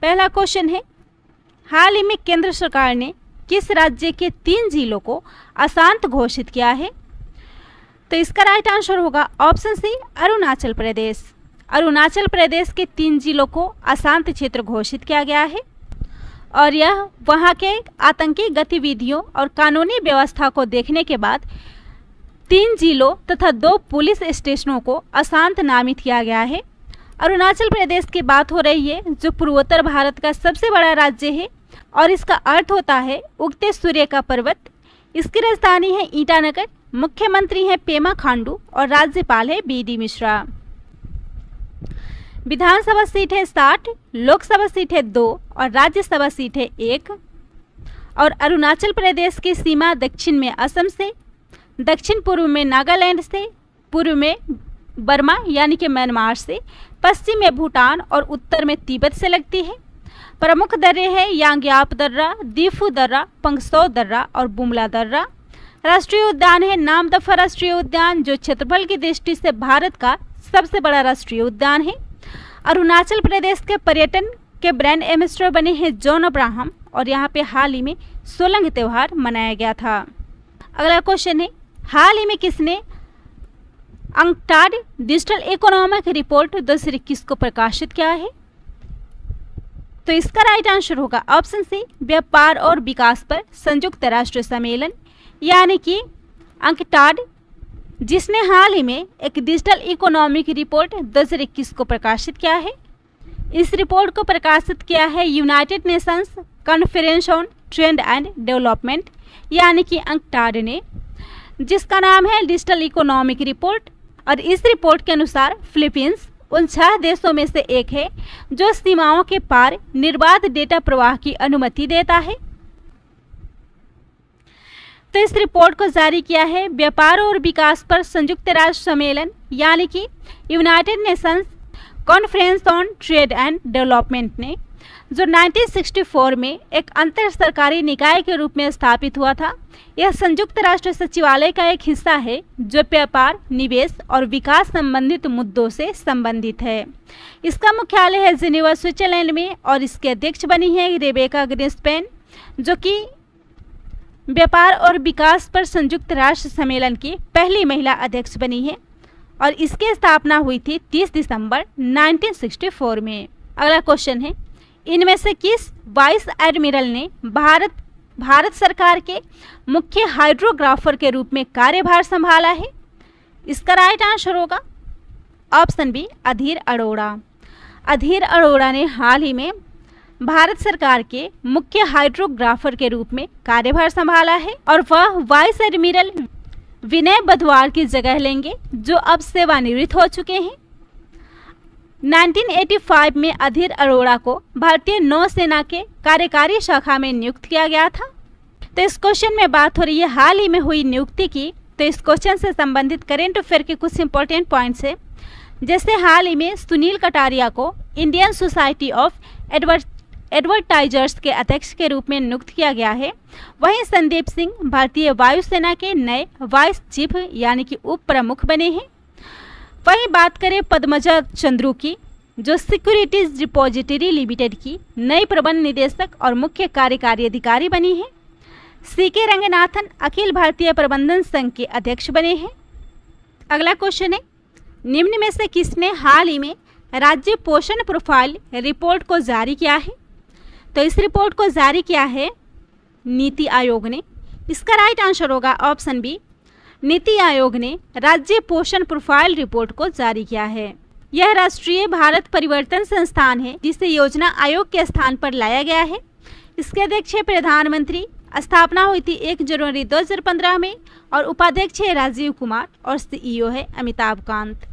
पहला क्वेश्चन है, हाल ही में केंद्र सरकार ने किस राज्य के 3 जिलों को अशांत घोषित किया है? तो इसका राइट आंसर होगा ऑप्शन सी, अरुणाचल प्रदेश। अरुणाचल प्रदेश के 3 जिलों को अशांत क्षेत्र घोषित किया गया है और यह वहां के आतंकी गतिविधियों और कानूनी व्यवस्था को देखने के बाद 3 जिलों तथा 2 पुलिस स्टेशनों को अशांत नामित किया गया है। अरुणाचल प्रदेश की बात हो रही है, जो पूर्वोत्तर भारत का सबसे बड़ा राज्य है और इसका अर्थ होता है उगते सूर्य का पर्वत। इसकी राजधानी है ईटानगर, मुख्यमंत्री है पेमा खांडू और राज्यपाल है बीडी मिश्रा। विधानसभा सीट है 60, लोकसभा सीट है 2 और राज्यसभा सीट है 1। और अरुणाचल प्रदेश की सीमा दक्षिण में असम से, दक्षिण पूर्व में नागालैंड से, पूर्व में बर्मा यानी कि म्यांमार से, पश्चिम में भूटान और उत्तर में तिब्बत से लगती है। प्रमुख दर्रे हैं यांग्याप दर्रा, दीफू दर्रा, पंगसौ दर्रा और बुमला दर्रा। राष्ट्रीय उद्यान है नामदफा राष्ट्रीय उद्यान, जो क्षेत्रफल की दृष्टि से भारत का सबसे बड़ा राष्ट्रीय उद्यान है। अरुणाचल प्रदेश के पर्यटन के ब्रांड एम्बेसडर बने हैं जॉन अब्राहम और यहाँ पे हाल ही में सोलंग त्यौहार मनाया गया था। अगला क्वेश्चन है, हाल ही में किसने अंकटाड डिजिटल इकोनॉमिक रिपोर्ट 2021 को प्रकाशित किया है? तो इसका राइट आंसर होगा ऑप्शन सी, व्यापार और विकास पर संयुक्त राष्ट्र सम्मेलन यानी कि अंकटाड, जिसने हाल ही में एक डिजिटल इकोनॉमिक रिपोर्ट 2021 को प्रकाशित किया है। इस रिपोर्ट को प्रकाशित किया है United Nations conference on trade and development यानी कि अंकटाड ने, जिसका नाम है डिजिटल इकोनॉमिक रिपोर्ट। और इस रिपोर्ट के अनुसार फिलीपींस उन 6 देशों में से एक है जो सीमाओं के पार निर्बाध डेटा प्रवाह की अनुमति देता है। तो इस रिपोर्ट को जारी किया है व्यापार और विकास पर संयुक्त राष्ट्र सम्मेलन यानी कि United Nations conference on trade and development ने, जो 1964 में एक अंतर सरकारी निकाय के रूप में स्थापित हुआ था। यह संयुक्त राष्ट्र सचिवालय का एक हिस्सा है जो व्यापार, निवेश और विकास संबंधित मुद्दों से संबंधित है। इसका मुख्यालय है जिनेवा, स्विट्जरलैंड में और इसके अध्यक्ष बनी है रेबेका ग्रीन्सपैन, जो कि व्यापार और विकास पर संयुक्त राष्ट्र सम्मेलन की पहली महिला अध्यक्ष बनी है और इसकी स्थापना हुई थी 30 दिसंबर 1964 में। अगला क्वेश्चन है, इनमें से किस वाइस एडमिरल ने भारत सरकार के मुख्य हाइड्रोग्राफर के रूप में कार्यभार संभाला है? इसका राइट आंसर होगा ऑप्शन बी, अधीर अरोड़ा। अधीर अरोड़ा ने हाल ही में भारत सरकार के मुख्य हाइड्रोग्राफर के रूप में कार्यभार संभाला है और वह वाइस एडमिरल विनय बधवार की जगह लेंगे, जो अब सेवानिवृत्त हो चुके हैं। 1985 में अधीर अरोड़ा को भारतीय नौसेना के कार्यकारी शाखा में नियुक्त किया गया था। तो इस क्वेश्चन में बात हो रही है हाल ही में हुई नियुक्ति की। तो इस क्वेश्चन से संबंधित करेंट अफेयर के कुछ इंपॉर्टेंट पॉइंट्स है, जैसे हाल ही में सुनील कटारिया को इंडियन सोसाइटी ऑफ एडवर्टाइजर्स के अध्यक्ष के रूप में नियुक्त किया गया है। वहीं संदीप सिंह भारतीय वायुसेना के नए वाइस चीफ यानी कि उप प्रमुख बने हैं। वहीं बात करें पद्मजा चंद्रू की, जो सिक्योरिटीज डिपॉजिटरी लिमिटेड की नई प्रबंध निदेशक और मुख्य कार्यकारी अधिकारी बनी है। सीके रंगनाथन अखिल भारतीय प्रबंधन संघ के अध्यक्ष बने हैं। अगला क्वेश्चन है, निम्न में से किसने हाल ही में राज्य पोषण प्रोफाइल रिपोर्ट को जारी किया है? तो इस रिपोर्ट को जारी किया है नीति आयोग ने। इसका राइट आंसर होगा ऑप्शन बी, नीति आयोग ने राज्य पोषण प्रोफाइल रिपोर्ट को जारी किया है। यह राष्ट्रीय भारत परिवर्तन संस्थान है जिसे योजना आयोग के स्थान पर लाया गया है। इसके अध्यक्ष है प्रधानमंत्री। स्थापना हुई थी 1 जनवरी 2015 में और उपाध्यक्ष है राजीव कुमार और सीईओ है अमिताभ कांत।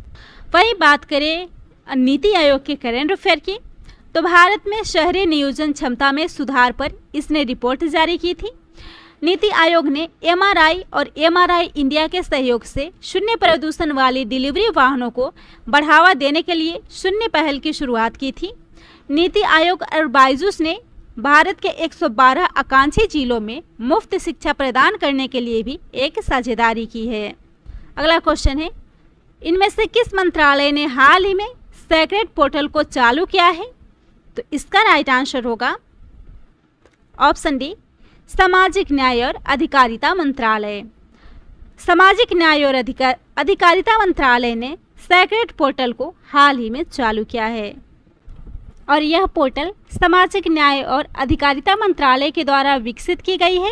वही बात करें नीति आयोग के करेंट अफेयर की, तो भारत में शहरी नियोजन क्षमता में सुधार पर इसने रिपोर्ट जारी की थी। नीति आयोग ने एमआरआई और एमआरआई इंडिया के सहयोग से शून्य प्रदूषण वाली डिलीवरी वाहनों को बढ़ावा देने के लिए शून्य पहल की शुरुआत की थी। नीति आयोग और बायजूस ने भारत के 112 आकांक्षी जिलों में मुफ्त शिक्षा प्रदान करने के लिए भी एक साझेदारी की है। अगला क्वेश्चन है, इनमें से किस मंत्रालय ने हाल ही में सेक्रेट पोर्टल को चालू किया है? तो इसका राइट आंसर होगा ऑप्शन डी, सामाजिक न्याय और अधिकारिता मंत्रालय। सामाजिक न्याय और अधिकारिता मंत्रालय ने सेक्रेड पोर्टल को हाल ही में चालू किया है और यह पोर्टल सामाजिक न्याय और अधिकारिता मंत्रालय के द्वारा विकसित की गई है।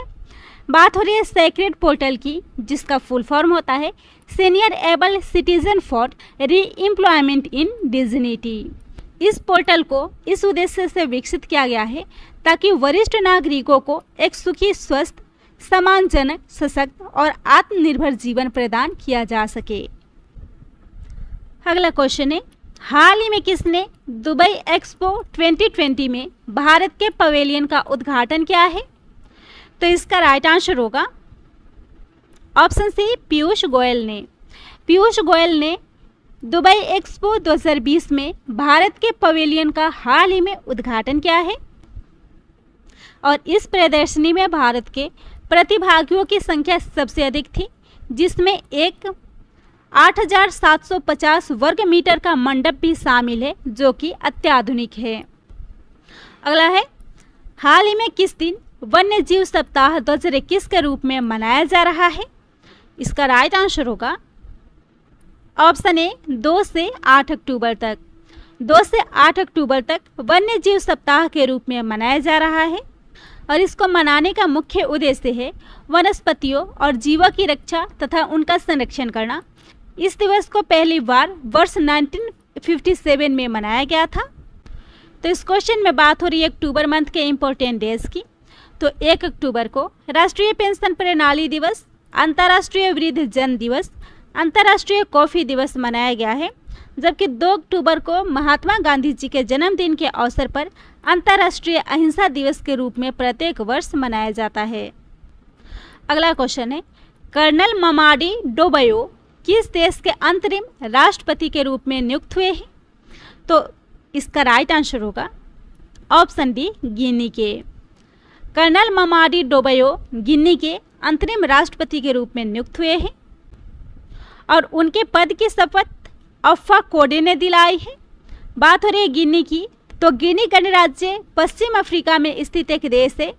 बात हो रही है सेक्रेड पोर्टल की, जिसका फुल फॉर्म होता है senior able citizen for re employment in dignity. इस पोर्टल को इस उद्देश्य से विकसित किया गया है ताकि वरिष्ठ नागरिकों को एक सुखी, स्वस्थ, सम्मानजनक, सशक्त और आत्मनिर्भर जीवन प्रदान किया जा सके। अगला क्वेश्चन है, हाल ही में किसने दुबई एक्सपो 2020 में भारत के पवेलियन का उद्घाटन किया है? तो इसका राइट आंसर होगा ऑप्शन सी, पीयूष गोयल ने। पीयूष गोयल ने दुबई एक्सपो 2020 में भारत के पवेलियन का हाल ही में उद्घाटन किया है और इस प्रदर्शनी में भारत के प्रतिभागियों की संख्या सबसे अधिक थी, जिसमें एक 8,750 वर्ग मीटर का मंडप भी शामिल है, जो कि अत्याधुनिक है। अगला है, हाल ही में किस दिन वन्य जीव सप्ताह 2021 के रूप में मनाया जा रहा है? इसका राइट आंसर होगा ऑप्शन ए, 2 से 8 अक्टूबर तक। 2 से 8 अक्टूबर तक वन्य जीव सप्ताह के रूप में मनाया जा रहा है और इसको मनाने का मुख्य उद्देश्य है वनस्पतियों और जीवों की रक्षा तथा उनका संरक्षण करना। इस दिवस को पहली बार वर्ष 1957 में मनाया गया था। तो इस क्वेश्चन में बात हो रही है अक्टूबर मंथ के इम्पोर्टेंट डेज की। तो 1 अक्टूबर को राष्ट्रीय पेंशन प्रणाली दिवस, अंतर्राष्ट्रीय वृद्ध जन दिवस, अंतर्राष्ट्रीय कॉफ़ी दिवस मनाया गया है, जबकि 2 अक्टूबर को महात्मा गांधी जी के जन्मदिन के अवसर पर अंतर्राष्ट्रीय अहिंसा दिवस के रूप में प्रत्येक वर्ष मनाया जाता है। अगला क्वेश्चन है, कर्नल ममाडी डोबयो किस देश के अंतरिम राष्ट्रपति के रूप में नियुक्त हुए हैं? तो इसका राइट आंसर होगा ऑप्शन डी, गिनी के। कर्नल ममाडी डोबयो गिनी के अंतरिम राष्ट्रपति के रूप में नियुक्त हुए हैं और उनके पद की शपथ अल्फा कोंडे ने दिलाई है। बात हो रही है गिनी की, तो गिनी गणराज्य पश्चिम अफ्रीका में स्थित एक देश है,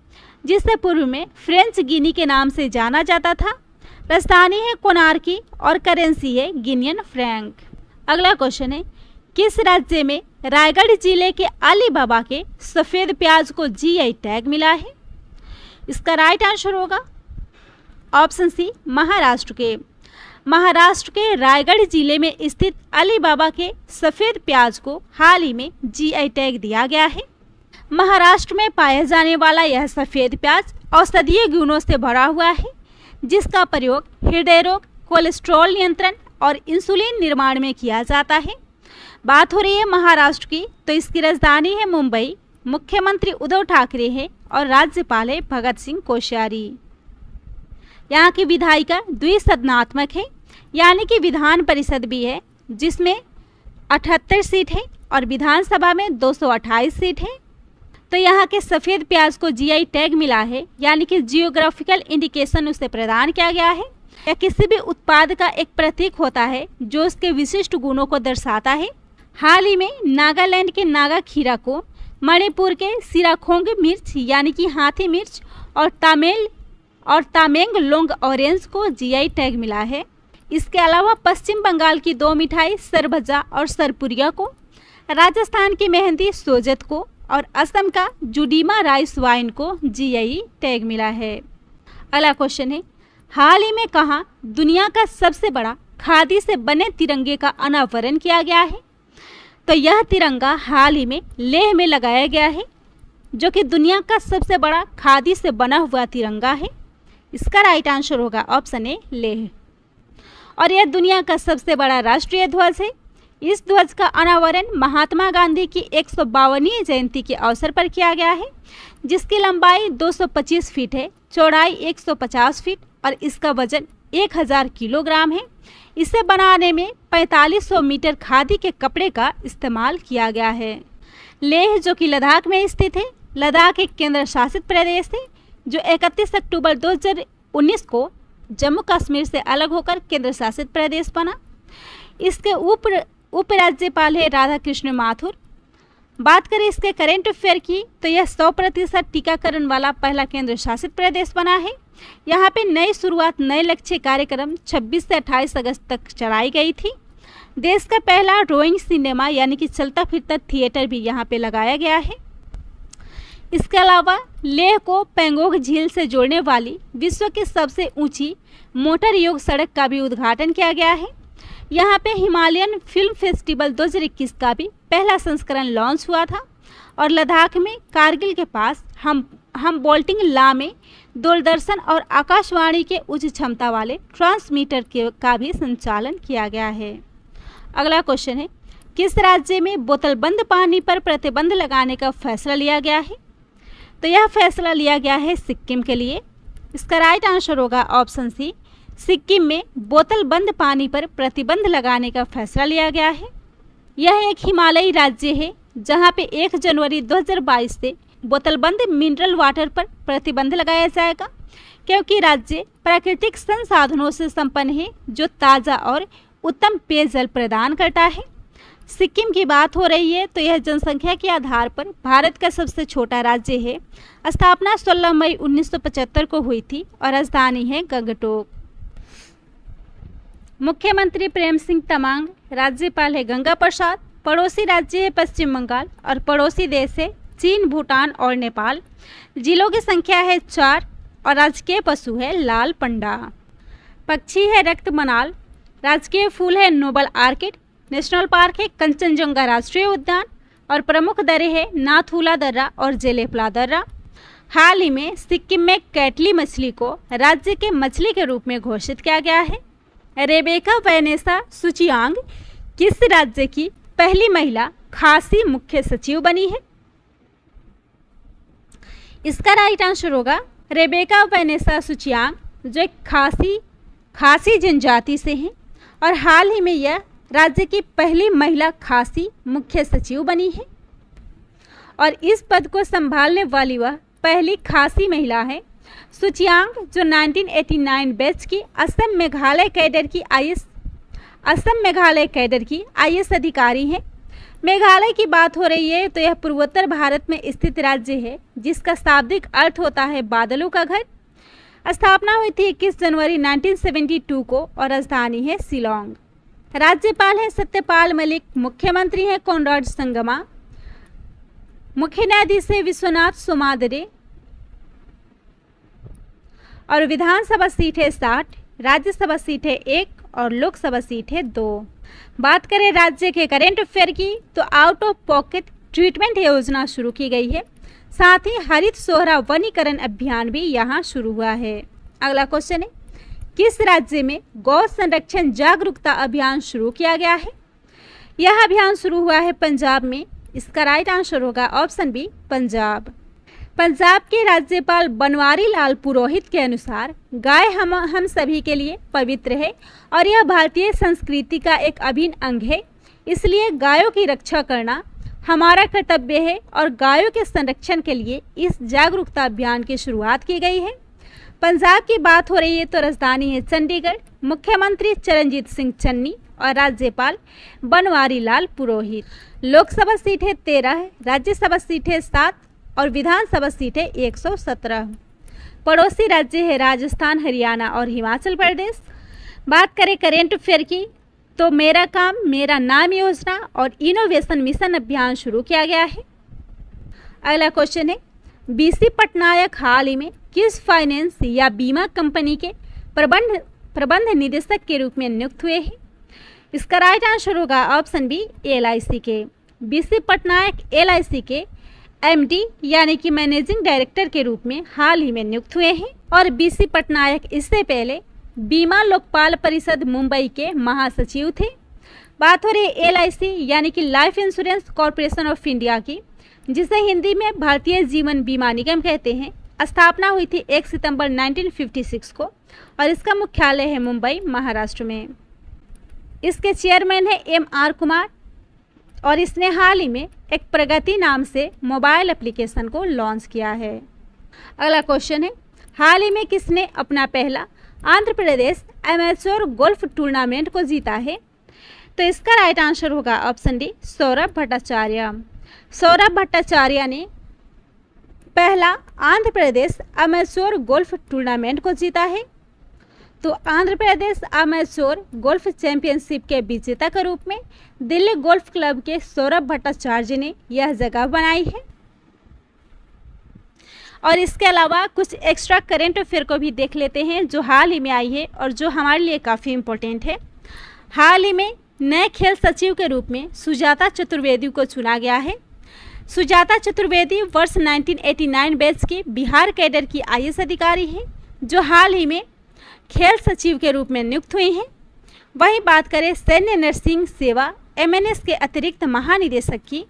जिसे पूर्व में फ्रेंच गिनी के नाम से जाना जाता था। राजधानी है कोनार्की और करेंसी है गिनियन फ्रैंक। अगला क्वेश्चन है, किस राज्य में रायगढ़ जिले के अलीबाबा के सफ़ेद प्याज को जीआई टैग मिला है? इसका राइट आंसर होगा ऑप्शन सी, महाराष्ट्र के। महाराष्ट्र के रायगढ़ जिले में स्थित अलीबाबा के सफ़ेद प्याज को हाल ही में जीआई टैग दिया गया है। महाराष्ट्र में पाया जाने वाला यह सफ़ेद प्याज औषधीय गुणों से भरा हुआ है, जिसका प्रयोग हृदय रोग, कोलेस्ट्रॉल नियंत्रण और इंसुलिन निर्माण में किया जाता है। बात हो रही है महाराष्ट्र की, तो इसकी राजधानी है मुंबई, मुख्यमंत्री उद्धव ठाकरे हैं और राज्यपाल है भगत सिंह कोश्यारी। यहाँ की विधायिका द्विसदनात्मक है, यानी कि विधान परिषद भी है जिसमें 78 सीट है और विधानसभा में 228 सीट है। तो यहाँ के सफ़ेद प्याज को जीआई टैग मिला है, यानी कि जियोग्राफिकल इंडिकेशन उसे प्रदान किया गया है। यह किसी भी उत्पाद का एक प्रतीक होता है जो उसके विशिष्ट गुणों को दर्शाता है। हाल ही में नागालैंड के नागा खीरा को, मणिपुर के सिराखोंग मिर्च यानी कि हाथी मिर्च और तामेंगलोंग ऑरेंज को जीआई टैग मिला है। इसके अलावा पश्चिम बंगाल की 2 मिठाई सरभजा और सरपुरिया को, राजस्थान की मेहंदी सोजत को और असम का जुडीमा राइस वाइन को जीआई टैग मिला है। अगला क्वेश्चन है, हाल ही में कहाँ दुनिया का सबसे बड़ा खादी से बने तिरंगे का अनावरण किया गया है? तो यह तिरंगा हाल ही में लेह में लगाया गया है, जो कि दुनिया का सबसे बड़ा खादी से बना हुआ तिरंगा है। इसका राइट आंसर होगा ऑप्शन ए, लेह। और यह दुनिया का सबसे बड़ा राष्ट्रीय ध्वज है। इस ध्वज का अनावरण महात्मा गांधी की 152वीं जयंती के अवसर पर किया गया है, जिसकी लंबाई 225 फीट है, चौड़ाई 150 फीट और इसका वजन 1000 किलोग्राम है। इसे बनाने में 4500 मीटर खादी के कपड़े का इस्तेमाल किया गया है। लेह जो कि लद्दाख में स्थित है, लद्दाख एक केंद्र शासित प्रदेश है जो 31 अक्टूबर 2019 को जम्मू कश्मीर से अलग होकर केंद्र शासित प्रदेश बना। इसके उपराज्यपाल है राधा कृष्ण माथुर। बात करें इसके करेंट अफेयर की तो यह 100% टीकाकरण वाला पहला केंद्र शासित प्रदेश बना है। यहाँ पे नई शुरुआत, नए लक्ष्य कार्यक्रम 26 से 28 अगस्त तक चलाई गई थी। देश का पहला रोइंग सिनेमा यानी कि चलता फिरता थिएटर भी यहाँ पे लगाया गया है। इसके अलावा लेह को पेंगोंग झील से जोड़ने वाली विश्व की सबसे ऊंची मोटर योग सड़क का भी उद्घाटन किया गया है। यहाँ पे हिमालयन फिल्म फेस्टिवल 2021 का भी पहला संस्करण लॉन्च हुआ था और लद्दाख में कारगिल के पास हम बोल्टिंग ला में दूरदर्शन और आकाशवाणी के उच्च क्षमता वाले ट्रांसमीटर का भी संचालन किया गया है। अगला क्वेश्चन है, किस राज्य में बोतलबंद पानी पर प्रतिबंध लगाने का फैसला लिया गया है? तो यह फैसला लिया गया है सिक्किम के लिए। इसका राइट आंसर होगा ऑप्शन सी, सिक्किम में बोतलबंद पानी पर प्रतिबंध लगाने का फैसला लिया गया है। यह एक हिमालयी राज्य है जहां पे 1 जनवरी 2022 से बोतलबंद मिनरल वाटर पर प्रतिबंध लगाया जाएगा, क्योंकि राज्य प्राकृतिक संसाधनों से संपन्न है जो ताज़ा और उत्तम पेयजल प्रदान करता है। सिक्किम की बात हो रही है तो यह जनसंख्या के आधार पर भारत का सबसे छोटा राज्य है। स्थापना 16 मई 1975 को हुई थी और राजधानी है गंगटोक। मुख्यमंत्री प्रेम सिंह तमांग, राज्यपाल है गंगा प्रसाद, पड़ोसी राज्य है पश्चिम बंगाल और पड़ोसी देश है चीन, भूटान और नेपाल। जिलों की संख्या है 4 और राजकीय पशु है लाल पंडा। पक्षी है रक्त मनाल, राजकीय फूल है नोबल आर्किड, नेशनल पार्क है कंचनजंगा राष्ट्रीय उद्यान और प्रमुख दर्रे है नाथुला दर्रा और जेलेपला दर्रा। हाल ही में सिक्किम में कैटली मछली को राज्य के मछली के रूप में घोषित किया गया है। रेबेका वैनेसा सुचियांग किस राज्य की पहली महिला खासी मुख्य सचिव बनी है? इसका राइट आंसर होगा रेबेका वैनेसा सुचियांग, जो एक खासी जनजाति से हैं और हाल ही में यह राज्य की पहली महिला खासी मुख्य सचिव बनी है और इस पद को संभालने वाली वह पहली खासी महिला है। सुचियांग जो 1989 बैच की असम मेघालय कैडर की आईएएस अधिकारी हैं। मेघालय की बात हो रही है तो यह पूर्वोत्तर भारत में स्थित राज्य है जिसका शाब्दिक अर्थ होता है बादलों का घर। स्थापना हुई थी 21 जनवरी 1972 को और राजधानी है शिलोंग। राज्यपाल है सत्यपाल मलिक, मुख्यमंत्री है कोनराड संगमा, मुख्य न्यायाधीश है विश्वनाथ सोमादरे और विधानसभा सीट है 60, राज्यसभा सीट है 1 और लोकसभा सीट है 2। बात करें राज्य के करेंट अफेयर की तो आउट ऑफ पॉकेट ट्रीटमेंट योजना शुरू की गई है, साथ ही हरित सोहरा वनीकरण अभियान भी यहाँ शुरू हुआ है। अगला क्वेश्चन है, किस राज्य में गौ संरक्षण जागरूकता अभियान शुरू किया गया है? यह अभियान शुरू हुआ है पंजाब में। इसका राइट आंसर होगा ऑप्शन बी, पंजाब। पंजाब के राज्यपाल बनवारी लाल पुरोहित के अनुसार गाय हम सभी के लिए पवित्र है और यह भारतीय संस्कृति का एक अभिन्न अंग है, इसलिए गायों की रक्षा करना हमारा कर्तव्य है और गायों के संरक्षण के लिए इस जागरूकता अभियान की शुरुआत की गई है। पंजाब की बात हो रही है तो राजधानी है चंडीगढ़, मुख्यमंत्री चरणजीत सिंह चन्नी और राज्यपाल बनवारी लाल पुरोहित। लोकसभा सीट है 13, राज्यसभा सीट है 7 और विधानसभा सीट है 117। पड़ोसी राज्य है राजस्थान, हरियाणा और हिमाचल प्रदेश। बात करें करेंट अफेयर की तो मेरा काम मेरा नाम योजना और इनोवेशन मिशन अभियान शुरू किया गया है। अगला क्वेश्चन है, बीसी पटनायक हाल ही में किस फाइनेंस या बीमा कंपनी के प्रबंध निदेशक के रूप में नियुक्त हुए हैं? इसका राइट आंसर होगा ऑप्शन बी, LIC के। बीसी पटनायक LIC के MD यानी कि मैनेजिंग डायरेक्टर के रूप में हाल ही में नियुक्त हुए हैं और बीसी पटनायक इससे पहले बीमा लोकपाल परिषद मुंबई के महासचिव थे। बात हो रही है LIC यानी कि life insurance corporation of India की, जिसे हिंदी में भारतीय जीवन बीमा निगम कहते हैं। स्थापना हुई थी 1 सितंबर 1956 को और इसका मुख्यालय है मुंबई, महाराष्ट्र में। इसके चेयरमैन है MR कुमार और इसने हाल ही में एक प्रगति नाम से मोबाइल एप्लीकेशन को लॉन्च किया है। अगला क्वेश्चन है, हाल ही में किसने अपना पहला Andhra Pradesh amateur golf tournament को जीता है? तो इसका राइट आंसर होगा ऑप्शन डी, सौरभ भट्टाचार्य। सौरभ भट्टाचार्य ने पहला Andhra Pradesh amateur golf tournament को जीता है। तो Andhra Pradesh amateur golf championship के विजेता के रूप में दिल्ली गोल्फ क्लब के सौरभ भट्टाचार्य ने यह जगह बनाई है। और इसके अलावा कुछ एक्स्ट्रा करंट अफेयर को भी देख लेते हैं जो हाल ही में आई है और जो हमारे लिए काफ़ी इम्पोर्टेंट है। हाल ही में नए खेल सचिव के रूप में सुजाता चतुर्वेदी को चुना गया है। सुजाता चतुर्वेदी वर्ष 1989 बैच की बिहार कैडर की IAS अधिकारी हैं जो हाल ही में खेल सचिव के रूप में नियुक्त हुई हैं। वहीं बात करें सैन्य नर्सिंग सेवा MNS के अतिरिक्त महानिदेशक की,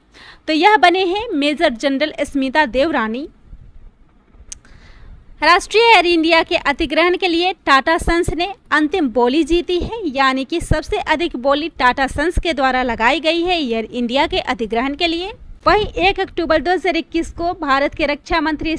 तो यह बने हैं मेजर जनरल स्मिता देवरानी। राष्ट्रीय एयर इंडिया के अधिग्रहण के लिए टाटा सन्स ने अंतिम बोली जीती है, यानी कि सबसे अधिक बोली टाटा सन्स के द्वारा लगाई गई है एयर इंडिया के अधिग्रहण के लिए। वहीं 1 अक्टूबर 2021 को भारत के रक्षा मंत्री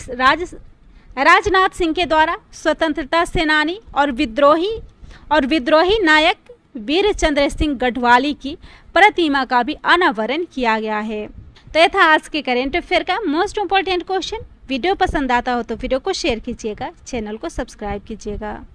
राजनाथ सिंह के द्वारा स्वतंत्रता सेनानी और विद्रोही नायक वीर चंद्र सिंह गढ़वाली की प्रतिमा का भी अनावरण किया गया है। तो यह था आज के करेंट अफेयर का मोस्ट इम्पोर्टेंट क्वेश्चन। वीडियो पसंद आता हो तो वीडियो को शेयर कीजिएगा, चैनल को सब्सक्राइब कीजिएगा।